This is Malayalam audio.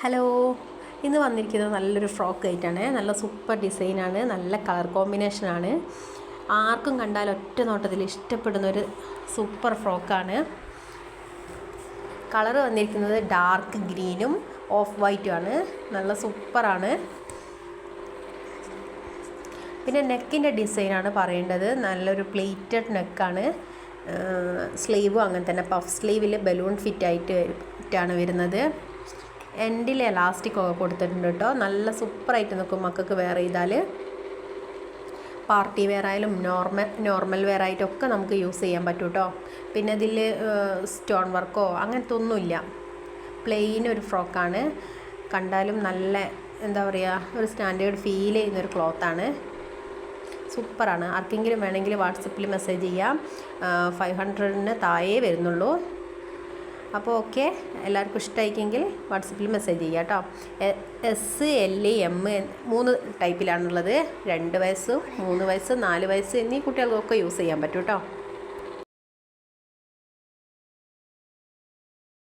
ഹലോ, ഇന്ന് വന്നിരിക്കുന്നത് നല്ലൊരു ഫ്രോക്ക് ആയിട്ടാണ്. നല്ല സൂപ്പർ ഡിസൈനാണ്, നല്ല കളർ കോമ്പിനേഷനാണ്. ആർക്കും കണ്ടാൽ ഒറ്റ നോട്ടത്തിൽ ഇഷ്ടപ്പെടുന്നൊരു സൂപ്പർ ഫ്രോക്കാണ്. കളർ വന്നിരിക്കുന്നത് ഡാർക്ക് ഗ്രീനും ഓഫ് വൈറ്റും ആണ്. നല്ല സൂപ്പറാണ്. പിന്നെ നെക്കിൻ്റെ ഡിസൈനാണ് പറയേണ്ടത്. നല്ലൊരു പ്ലേറ്റഡ് നെക്കാണ്. സ്ലീവും അങ്ങനെ തന്നെ പഫ് സ്ലീവിൽ ബലൂൺ ഫിറ്റായിട്ടാണ് വരുന്നത്. എൻഡിൽ എലാസ്റ്റിക് ഒക്കെ കൊടുത്തിട്ടുണ്ട് കേട്ടോ. നല്ല സൂപ്പറായിട്ട് നിൽക്കും മക്കൾക്ക് വെയർ ചെയ്താൽ. പാർട്ടി വെയർ ആയാലും നോർമൽ വെയർ ആയിട്ടൊക്കെ നമുക്ക് യൂസ് ചെയ്യാൻ പറ്റും കേട്ടോ. പിന്നെ ഇതിൽ സ്റ്റോൺ വർക്കോ അങ്ങനത്തെ ഒന്നുമില്ല. പ്ലെയിൻ ഒരു ഫ്രോക്കാണ്. കണ്ടാലും നല്ല എന്താ പറയുക, ഒരു സ്റ്റാൻഡേർഡ് ഫീൽ ചെയ്യുന്നൊരു ക്ലോത്താണ്. സൂപ്പറാണ്. ആർക്കെങ്കിലും വേണമെങ്കിൽ വാട്സപ്പിൽ മെസ്സേജ് ചെയ്യാം. 500 താഴെ വരുന്നുള്ളൂ. അപ്പോൾ ഓക്കെ, എല്ലാവർക്കും ഇഷ്ടമായിക്കെങ്കിൽ വാട്സപ്പിൽ മെസ്സേജ് ചെയ്യാം കേട്ടോ. S, L, M 3 ടൈപ്പിലാണുള്ളത്. 2 വയസ്സ്, 3 വയസ്സ്, 4 വയസ്സ് എന്നീ കുട്ടികൾക്കൊക്കെ യൂസ് ചെയ്യാൻ പറ്റും കേട്ടോ.